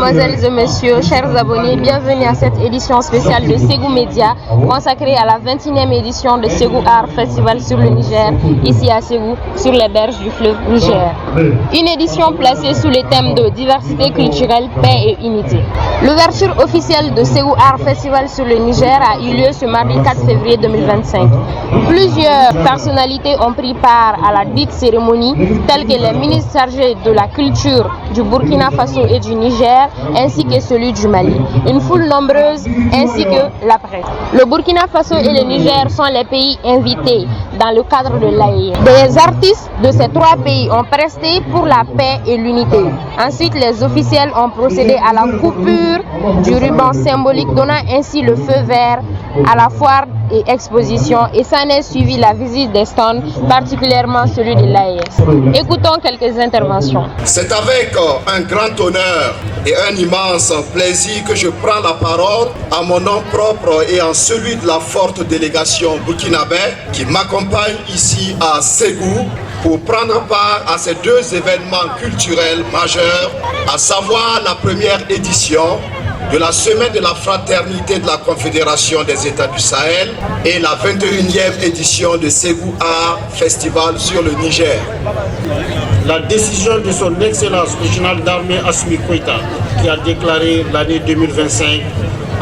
Mesdemoiselles et messieurs, chers abonnés, bienvenue à cette édition spéciale de Ségou Média consacrée à la 21e édition de Ségou Art Festival sur le Niger, ici à Ségou, sur les berges du fleuve Niger. Une édition placée sous les thèmes de diversité culturelle, paix et unité. L'ouverture officielle de Ségou Art Festival sur le Niger a eu lieu ce mardi 4 février 2025. Plusieurs personnalités ont pris part à la dite cérémonie, telles que les ministres chargés de la culture du Burkina Faso et du Niger, ainsi que celui du Mali. Une foule nombreuse, ainsi que la presse. Le Burkina Faso et le Niger sont les pays invités dans le cadre de l'AE. Des artistes de ces trois pays ont presté pour la paix et l'unité. Ensuite, les officiels ont procédé à la coupure du ruban symbolique, donnant ainsi le feu vert à la foire et exposition, et s'en est suivi la visite des stands, particulièrement celui de l'AES. Écoutons quelques interventions. C'est avec un grand honneur et un immense plaisir que je prends la parole à mon nom propre et en celui de la forte délégation burkinabé qui m'accompagne ici à Ségou pour prendre part à ces deux événements culturels majeurs, à savoir la première édition de la Semaine de la Fraternité de la Confédération des États du Sahel et la 21e édition de Ségou Art Festival sur le Niger. La décision de son Excellence le général d'armée Assimi Goïta qui a déclaré l'année 2025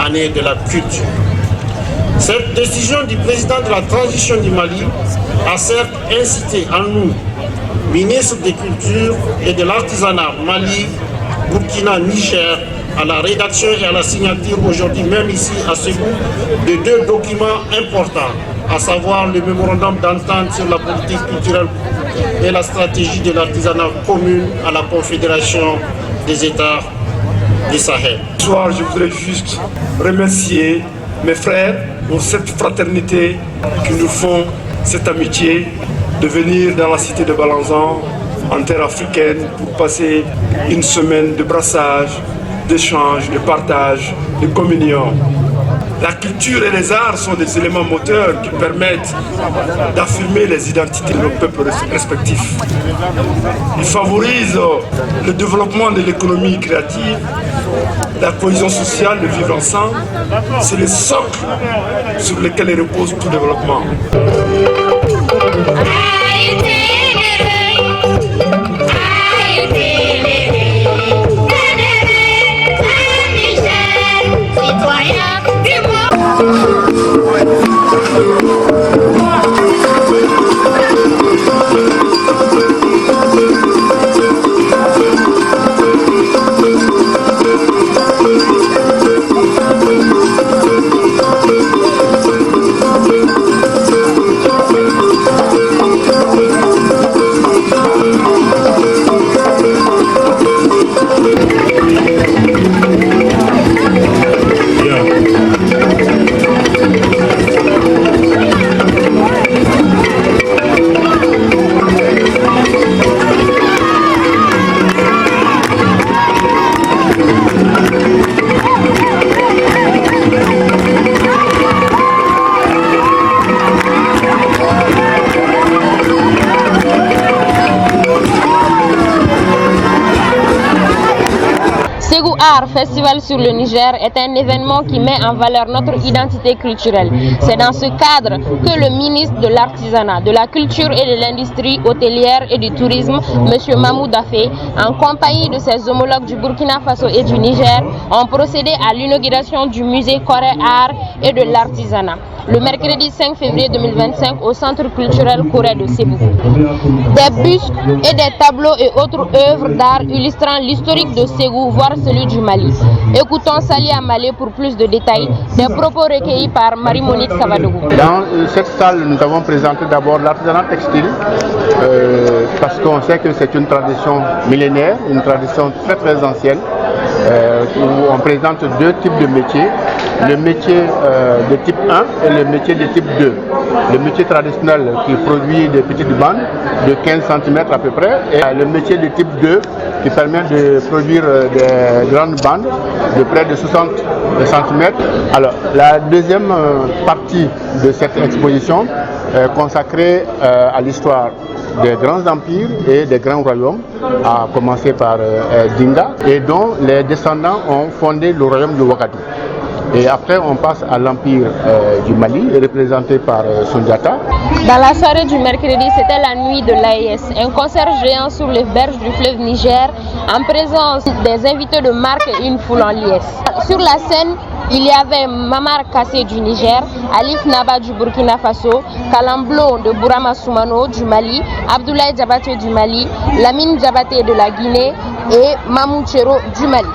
année de la culture. Cette décision du président de la transition du Mali a certes incité en nous, ministres des Cultures et de l'Artisanat Mali, Burkina, Niger, à la rédaction et à la signature aujourd'hui même ici à Ségou de deux documents importants, à savoir le mémorandum d'entente sur la politique culturelle et la stratégie de l'artisanat commune à la Confédération des États du Sahel. Ce soir, je voudrais juste remercier mes frères pour cette fraternité qui nous font cette amitié de venir dans la cité de Balanzan, en terre africaine, pour passer une semaine de brassage, d'échange, de partage, de communion. La culture et les arts sont des éléments moteurs qui permettent d'affirmer les identités de nos peuples respectifs. Ils favorisent le développement de l'économie créative, la cohésion sociale, le vivre ensemble. C'est le socle sur lequel repose tout développement. Ségou Art Festival sur le Niger est un événement qui met en valeur notre identité culturelle. C'est dans ce cadre que le ministre de l'Artisanat, de la Culture et de l'Industrie hôtelière et du Tourisme, M. Mamou Dafé, en compagnie de ses homologues du Burkina Faso et du Niger, ont procédé à l'inauguration du musée Corée Art et de l'Artisanat, le mercredi 5 février 2025 au Centre culturel Corée de Ségou. Des bustes et des tableaux et autres œuvres d'art illustrant l'historique de Ségou, voire celui du Mali. Écoutons Sali Amalé pour plus de détails, des propos recueillis par Marie-Monique Savadougou. Dans cette salle, nous avons présenté d'abord l'artisanat textile, parce qu'on sait que c'est une tradition millénaire, une tradition très très ancienne, où on présente deux types de métiers, le métier de type 1 et le métier de type 2. Le métier traditionnel qui produit des petites bandes de 15 cm à peu près, et le métier de type 2 qui permet de produire des grandes bandes de près de 60 cm. Alors, la deuxième partie de cette exposition est consacrée à l'histoire des grands empires et des grands royaumes, à commencer par Dinga, et dont les descendants ont fondé le royaume de Ouagadougou. Et après, on passe à l'empire du Mali, représenté par Sundiata. Dans la soirée du mercredi, c'était la nuit de l'AES, un concert géant sur les berges du fleuve Niger, en présence des invités de marque et une foule en liesse. Sur la scène, il y avait Mamar Kassé du Niger, Alif Naba du Burkina Faso, Kalamblo de Bourama Soumano du Mali, Abdoulaye Diabaté du Mali, Lamine Diabaté de la Guinée et Mamou Tchero du Mali.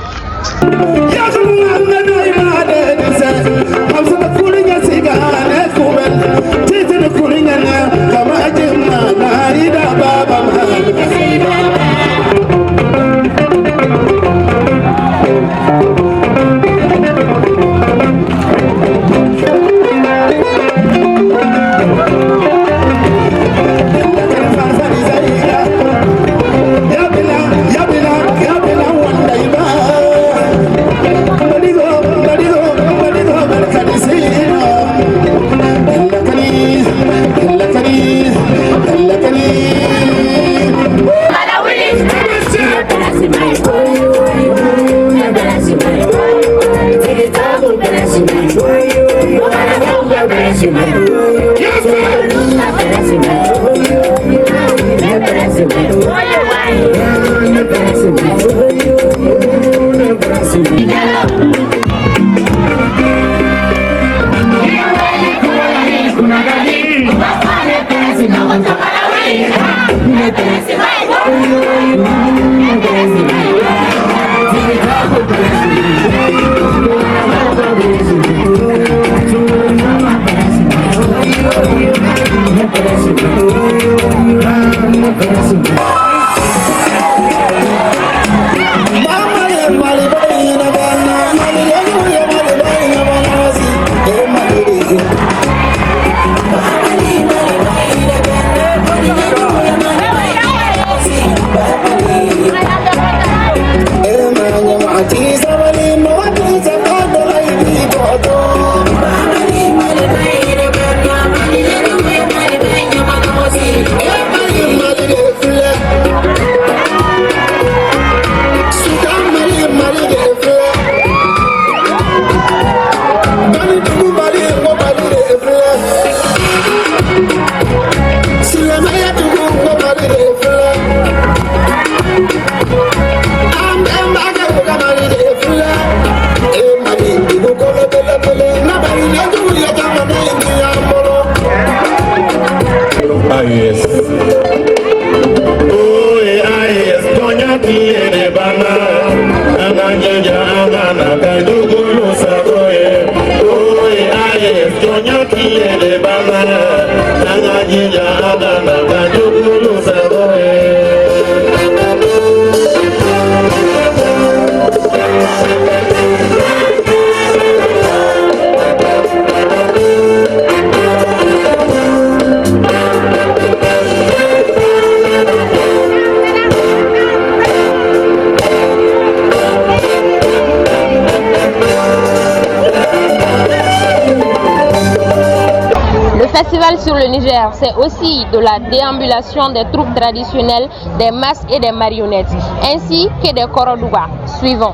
Festival sur le Niger, c'est aussi de la déambulation des troupes traditionnelles, des masques et des marionnettes, ainsi que des korodouba. Suivons.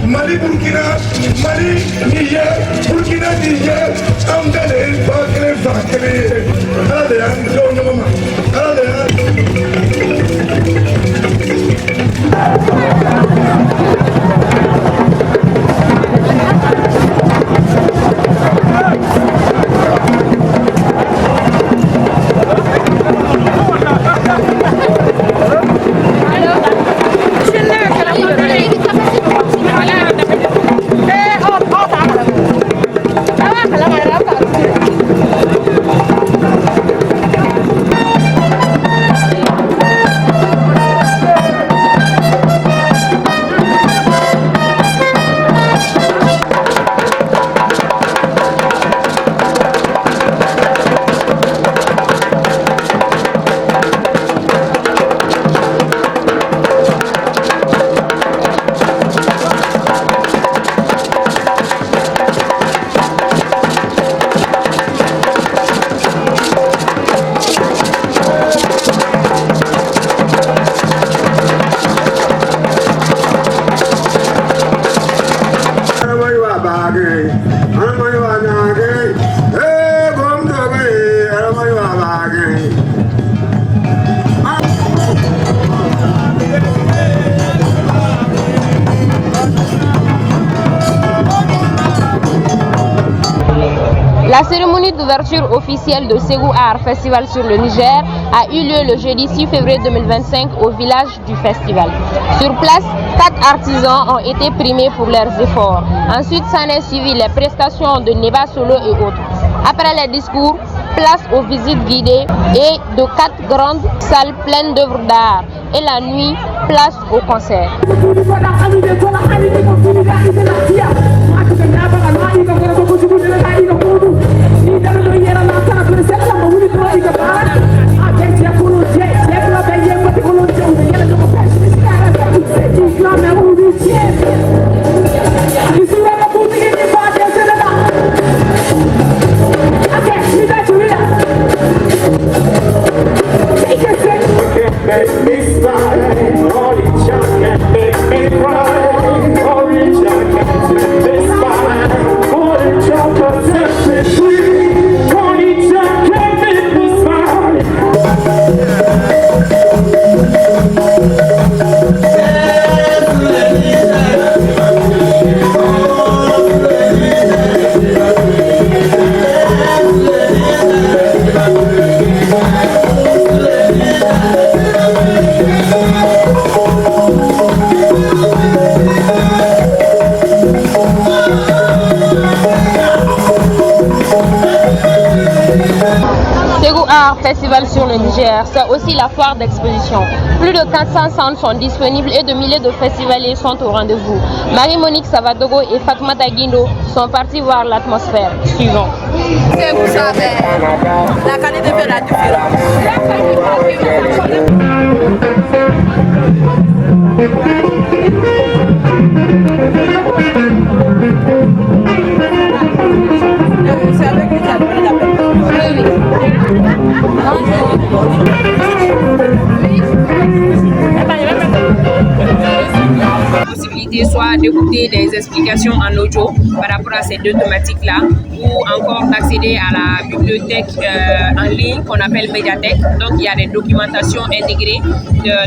Mali, Burkina, Mali, Niger, Burkina, Niger, Amdele, Bakele, Bakele, cérémonie d'ouverture officielle de Ségou Art Festival sur le Niger a eu lieu le jeudi 6 février 2025 au village du festival. Sur place, 4 artisans ont été primés pour leurs efforts. Ensuite, s'en est suivi les prestations de Neba Solo et autres. Après les discours, place aux visites guidées et de 4 grandes salles pleines d'œuvres d'art. Et la nuit, place au concert. Festival sur le Niger, c'est aussi la foire d'exposition. Plus de 400 centres sont disponibles et de milliers de festivaliers sont au rendez-vous. Marie-Monique Savadogo et Fatmata Guindo sont partis voir l'atmosphère. Suivant. Vous savez, la qualité fait la différence. C'est avec lui que ça donne la peine. Possibilité soit d'écouter des explications en audio par rapport à ces deux thématiques-là ou encore d'accéder à la bibliothèque en ligne qu'on appelle Médiathèque. Donc il y a des documentations intégrées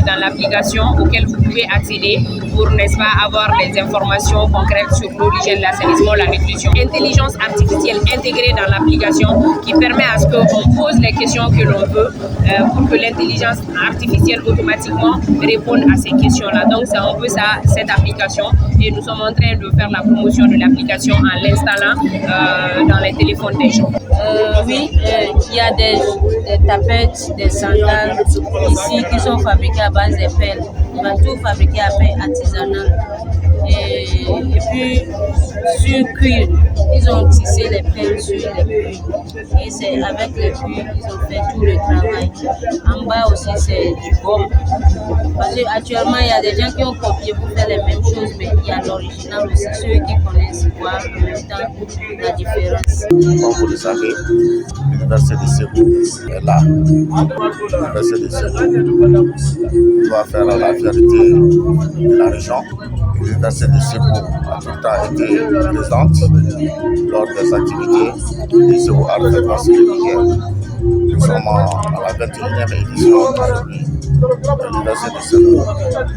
dans l'application auxquelles vous pouvez accéder pour, n'est-ce pas, avoir des informations concrètes sur l'origine de l'assainissement, la nutrition. Intelligence artificielle intégrée dans l'application qui permet à ce qu'on pose les questions que l'on veut pour que l'intelligence artificielle automatiquement réponde à ces questions-là. Donc c'est un peu ça, cette application, et nous sommes en train de faire la promotion de l'application en l'installant dans les téléphones des gens. Oui, il y a des tapettes, des sandales ici qui sont fabriquées à base de pelles. On va tout fabriquer à pain artisanal. Et puis sur cuir, ils ont tissé les pelles sur les puits. Et c'est avec les puits qu'ils ont fait tout le travail. En bas aussi c'est du gomme. Parce qu'actuellement il y a des gens qui ont copié pour faire les mêmes choses, mais il y a l'original aussi, ceux qui connaissent voir en même temps la différence. Comme vous le savez, l'université de Ségou est là. L'université de Ségou doit faire la fierté de la région. L'université de Ségou a tout le temps été présente lors des activités du Ségou Art Festival sur le Niger. Nous sommes à la 21e édition aujourd'hui. L'université de Ségou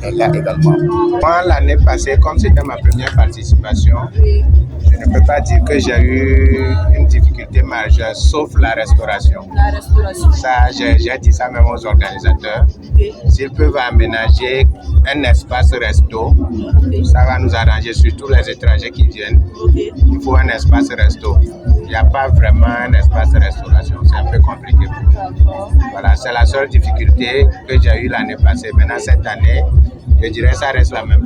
est là également. Moi, l'année passée, comme c'était ma première participation, je ne peux pas dire que j'ai eu une difficulté majeure, sauf la restauration. La restauration. Ça, j'ai dit ça même aux organisateurs. S'ils peuvent aménager un espace resto, ça va nous arranger, surtout les étrangers qui viennent. Il faut un espace resto. Il n'y a pas vraiment un espace restauration, c'est un peu compliqué pour nous. Voilà, c'est la seule difficulté que j'ai eue l'année passée. Maintenant, cette année, je dirais que ça reste la même.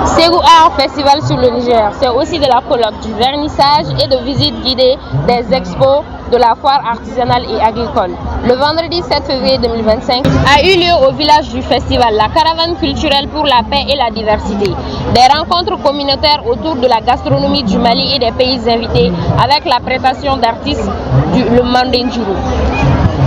Ségou Art Festival sur le Niger, c'est aussi de la colloque, du vernissage et de visites guidées des expos de la foire artisanale et agricole. Le vendredi 7 février 2025 a eu lieu au village du festival la caravane culturelle pour la paix et la diversité. Des rencontres communautaires autour de la gastronomie du Mali et des pays invités avec la prestation d'artistes le Mandinjuru.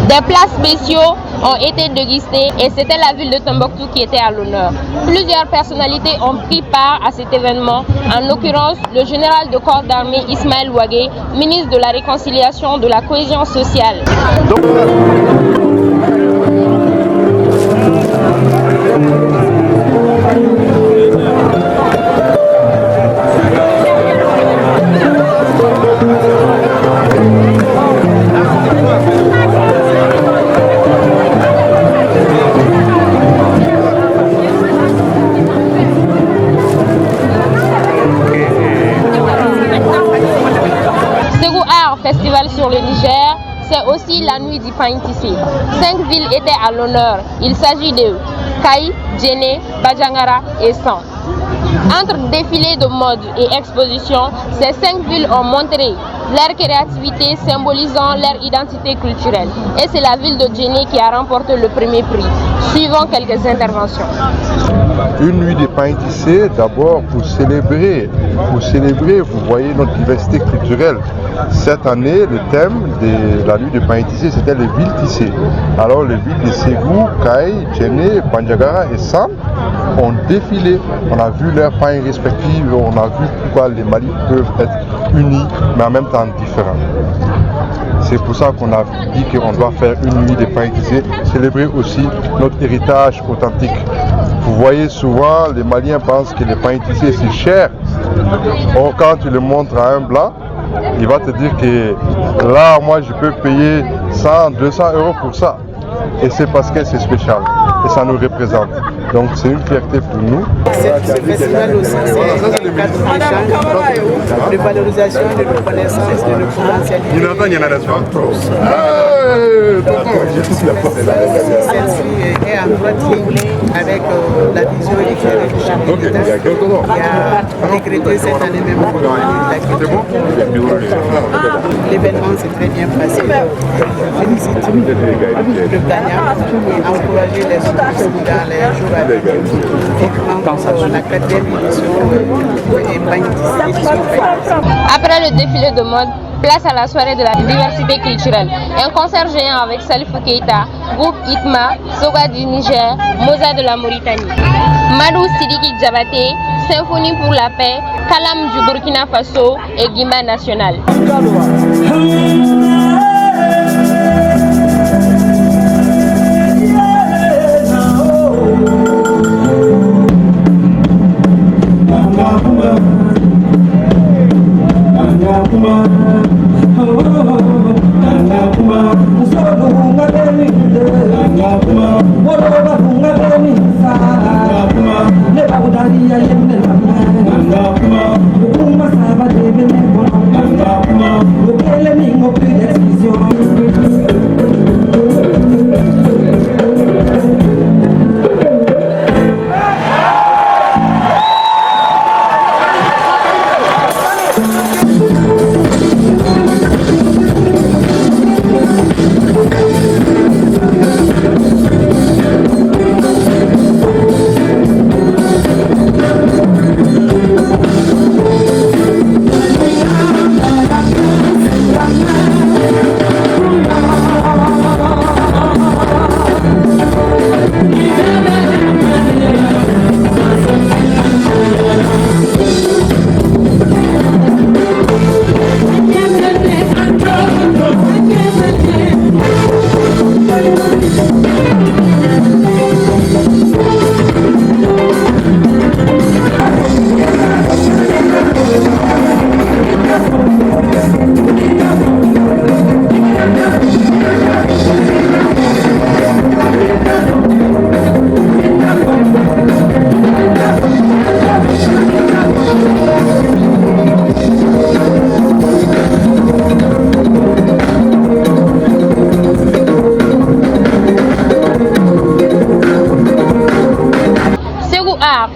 Des plats spéciaux ont été dégustés et c'était la ville de Tombouctou qui était à l'honneur. Plusieurs personnalités ont pris part à cet événement, en l'occurrence le général de corps d'armée Ismaël Ouagé, ministre de la Réconciliation, de la Cohésion sociale. Tissé. 5 villes étaient à l'honneur. Il s'agit de Kaï, Djéné, Badjangara et San. Entre défilés de mode et expositions, ces 5 villes ont montré leur créativité symbolisant leur identité culturelle. Et c'est la ville de Djéné qui a remporté le premier prix. Suivons quelques interventions. Une nuit des pains tissés, d'abord pour célébrer, vous voyez, notre diversité culturelle. Cette année, le thème de la nuit des pains tissés, c'était les villes tissées. Alors les villes de Ségou, Kaï, Djéné, Bandiagara et Sam ont défilé. On a vu leurs pains respectifs, on a vu pourquoi les Mali peuvent être unis, mais en même temps différents. C'est pour ça qu'on a dit qu'on doit faire une nuit des pains tissés, célébrer aussi notre héritage authentique. Vous voyez souvent, les Maliens pensent que les pains tissés c'est cher. Or, quand tu le montres à un blanc, il va te dire que là, moi, je peux payer 100, 200 € pour ça. Et c'est parce que c'est spécial. Et ça nous représente. Donc, c'est une fierté pour nous. Ce festival aussi, c'est un cadre d'échange, de valorisation, de reconnaissance, de potentialité. Celle-ci est en droite ligne avec la vision éclairée du chef de l'État qui a décrété cette année même pour la culture. L'événement s'est très bien passé. Je félicite le gagnant et encourager les autres dans les jours à venir. La 4e édition Après le défilé de mode, place à la soirée de la diversité culturelle. Un concert géant avec Salifou Keïta, groupe Itma, Soga du Niger, Moza de la Mauritanie. Madou Sidiki Djabaté, Symphonie pour la paix, Kalam du Burkina Faso et Guima National.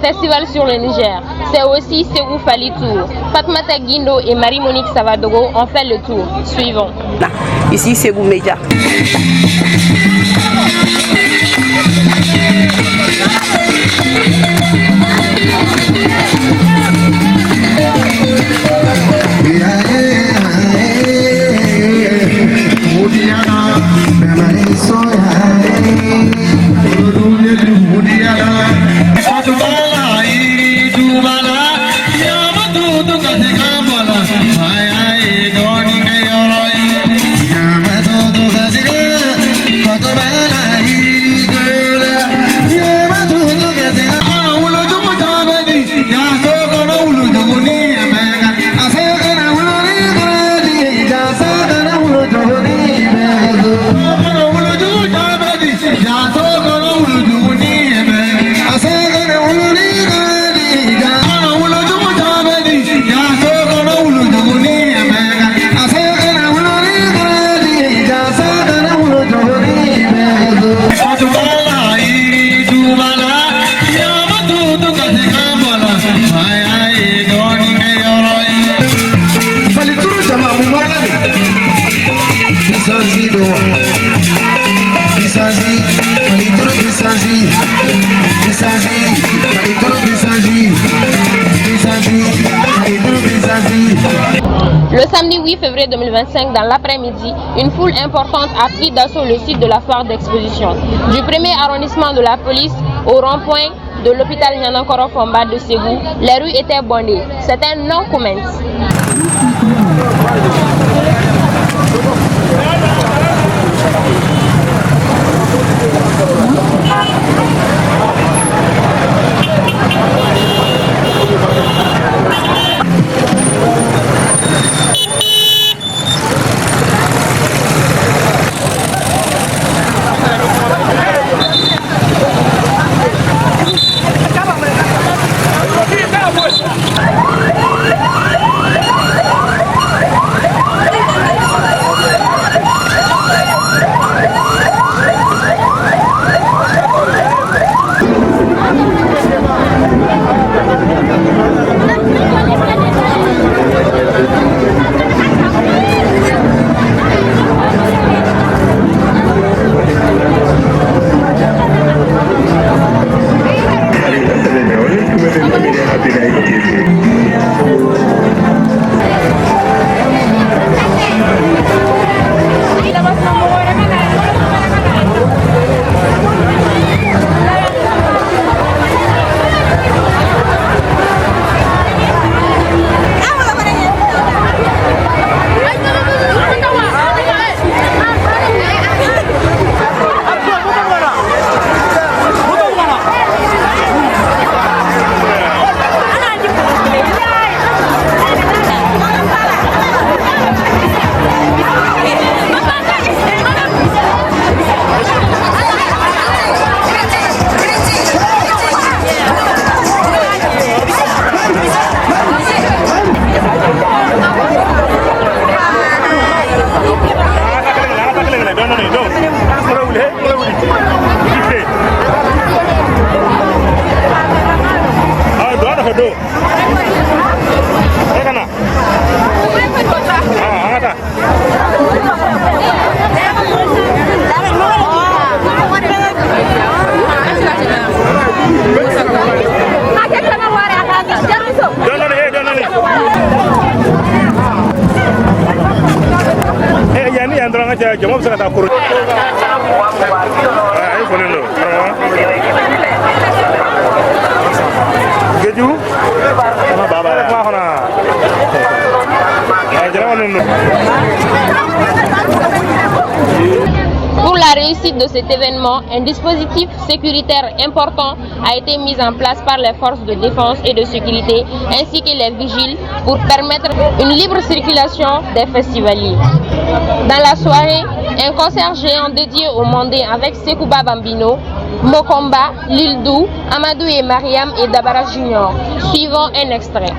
Festival sur le Niger. C'est aussi Ségou Falitour. Fatmata Guindo et Marie-Monique Savadogo ont fait le tour. Suivons. Ici, Ségou Média. février 2025, dans l'après-midi, une foule importante a pris d'assaut le site de la foire d'exposition. Du premier arrondissement de la police au rond-point de l'hôpital Nyanan-Koro Fomba de Ségou, les rues étaient bondées. C'est un non-comment. Pour la réussite de cet événement, un dispositif sécuritaire important a été mis en place par les forces de défense et de sécurité ainsi que les vigiles pour permettre une libre circulation des festivaliers. Dans la soirée, un concert géant dédié au Mandé avec Sekouba Bambino, Mokomba, Lildou, Amadou et Mariam et Dabara Junior. Suivant un extrait.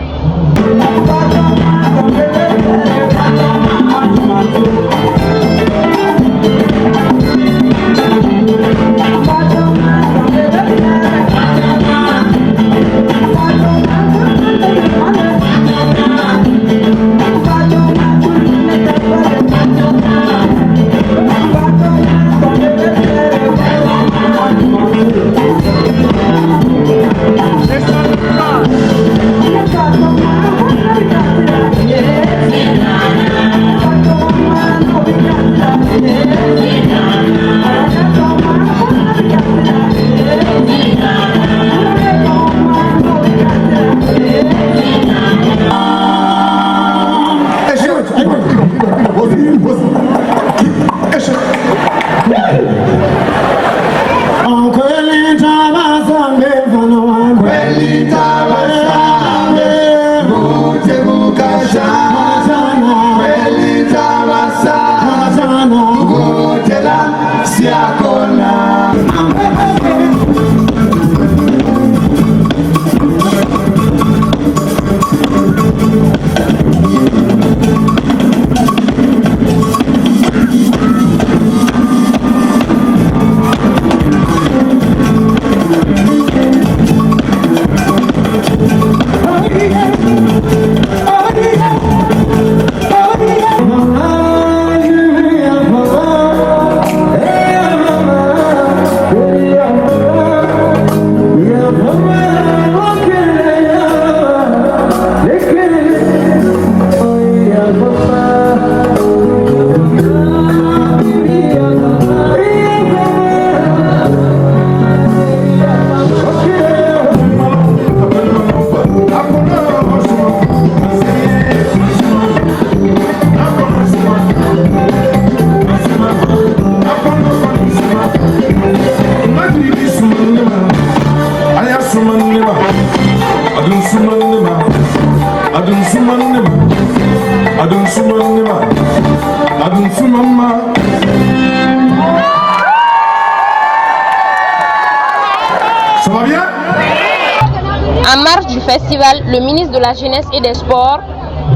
festival, le ministre de la Jeunesse et des Sports,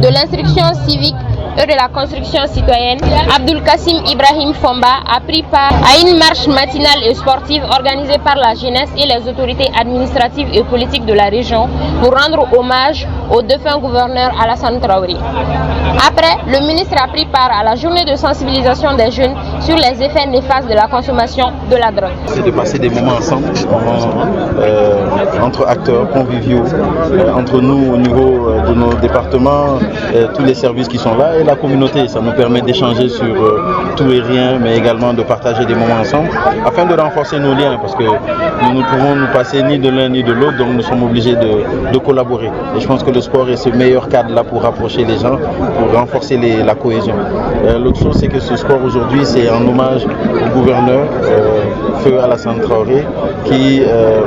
de l'Instruction civique et de la construction citoyenne, Abdul Kassim Ibrahim Fomba, a pris part à une marche matinale et sportive organisée par la jeunesse et les autorités administratives et politiques de la région pour rendre hommage au défunt gouverneur Alassane Traoré. Après, le ministre a pris part à la journée de sensibilisation des jeunes sur les effets néfastes de la consommation de la drogue. C'est de passer des moments ensemble, entre acteurs conviviaux, entre nous au niveau de nos départements, tous les services qui sont là et la communauté. Ça nous permet d'échanger sur tout et rien, mais également de partager des moments ensemble afin de renforcer nos liens, parce que nous ne pouvons nous passer ni de l'un ni de l'autre, donc nous sommes obligés de collaborer. Et je pense que le sport est ce meilleur cadre là pour rapprocher les gens, pour renforcer la cohésion. L'autre chose, c'est que ce sport aujourd'hui, c'est en hommage au gouverneur Feu Alassane Traoré, qui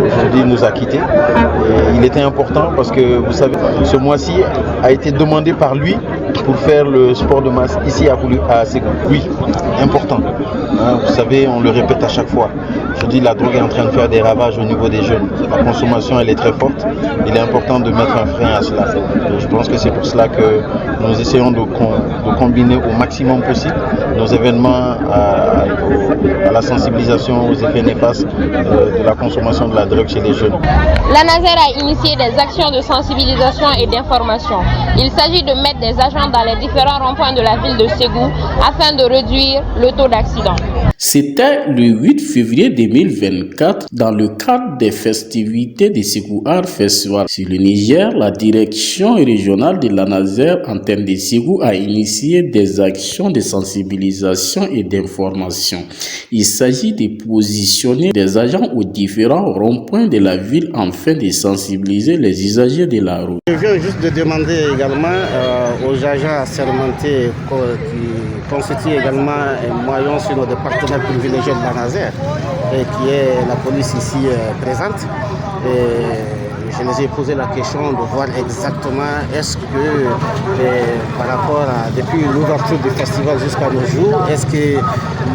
aujourd'hui nous a quittés. Et il était important parce que vous savez, ce mois-ci a été demandé par lui pour faire le sport de masse ici à Ségou. Oui, important. Vous savez, on le répète à chaque fois. Je dis, la drogue est en train de faire des ravages au niveau des jeunes. La consommation, elle est très forte. Il est important de mettre un frein à cela. Et je pense que c'est pour cela que nous essayons de combiner au maximum possible nos événements à la sensibilisation aux effets néfastes de la consommation de la drogue chez les jeunes. L'ANASER a initié des actions de sensibilisation et d'information. Il s'agit de mettre des agents dans les différents ronds-points de la ville de Ségou afin de réduire le taux d'accident. C'était le 8 février 2024 dans le cadre des festivités de Ségou Art Festival. Sur le Niger, la direction régionale de l'ANASER antenne de Ségou a initié des actions de sensibilisation et d'information. Il s'agit de positionner des agents aux différents ronds-points de la ville afin de sensibiliser les usagers de la route. Je viens juste de demander également aux agents assermentés qui constituent également un maillon sur nos partenaires privilégiés de l'ANASER, qui est la police ici présente. Je les ai posé la question de voir exactement est-ce que par rapport à depuis l'ouverture du festival jusqu'à nos jours, est-ce que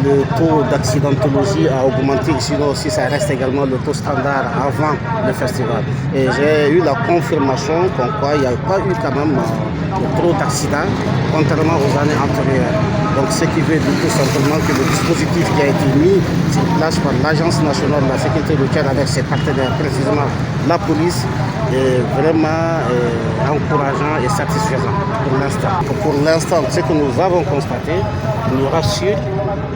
le taux d'accidentologie a augmenté, sinon si ça reste également le taux standard avant le festival. Et j'ai eu la confirmation comme quoi il n'y a pas eu quand même trop d'accidents contrairement aux années antérieures. Donc ce qui veut dire tout simplement que le dispositif qui a été mis sur place par l'Agence nationale de la sécurité routière avec ses partenaires, précisément la police, est vraiment encourageant et satisfaisant pour l'instant. Pour l'instant, ce que nous avons constaté nous rassure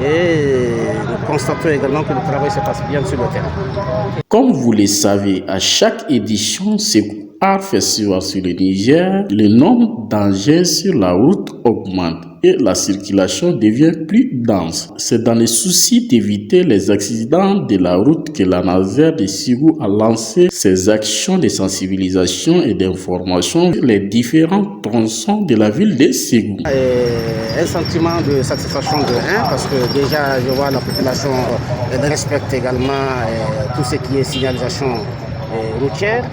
et nous constatons également que le travail se passe bien sur le terrain. Comme vous le savez, à chaque édition, Ségou Art Festival sur le Niger, le nombre d'engins sur la route augmente et la circulation devient plus dense. C'est dans le souci d'éviter les accidents de la route que l'ANASER de Ségou a lancé ses actions de sensibilisation et d'information sur les différents tronçons de la ville de Ségou. Un sentiment de satisfaction de 1 parce que déjà je vois la population respecte également tout ce qui est signalisation routière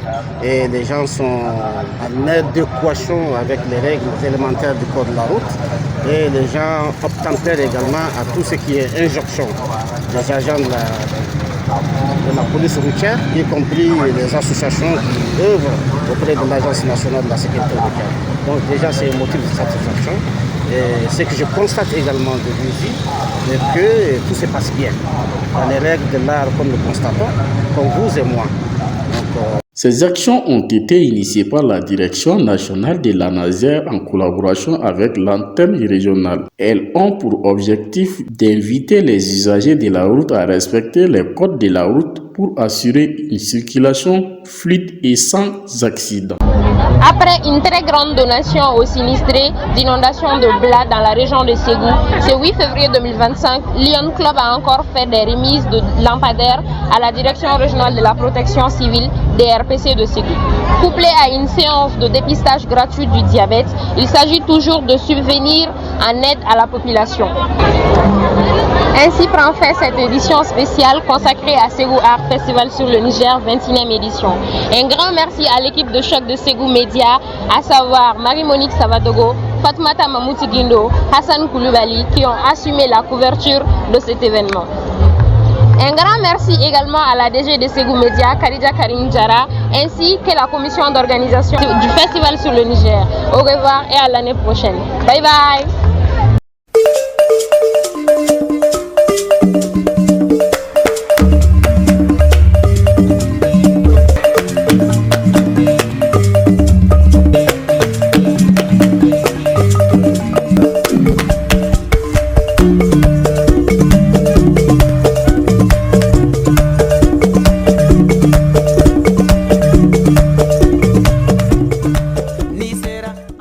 et les gens sont en adéquation avec les règles élémentaires du code de la route et les gens obtempèrent également à tout ce qui est injonction des agents de la police routière, y compris les associations qui œuvrent auprès de l'Agence nationale de la sécurité routière. Donc déjà c'est un motif de satisfaction. Et ce que je constate également de visu, c'est que tout se passe bien dans les règles de l'art comme nous constatons, comme vous et moi. Ces actions ont été initiées par la direction nationale de l'ANASER en collaboration avec l'antenne régionale. Elles ont pour objectif d'inviter les usagers de la route à respecter les codes de la route pour assurer une circulation fluide et sans accident. Après une très grande donation aux sinistrés d'inondations de Bla dans la région de Ségou, ce 8 février 2025, Lyon Club a encore fait des remises de lampadaires à la direction régionale de la protection civile DRPC de Ségou. Couplé à une séance de dépistage gratuit du diabète, il s'agit toujours de subvenir en aide à la population. Ainsi prend fin cette édition spéciale consacrée à Ségou Art Festival sur le Niger, 21e édition. Un grand merci à l'équipe de choc de Ségou Média, à savoir Marie-Monique Savadogo, Fatmata Mamouti Guindo, Hassan Koulibaly, qui ont assumé la couverture de cet événement. Un grand merci également à la DG de Ségou Média, Khadija Karim Djara, ainsi que la commission d'organisation du festival sur le Niger. Au revoir et à l'année prochaine. Bye bye.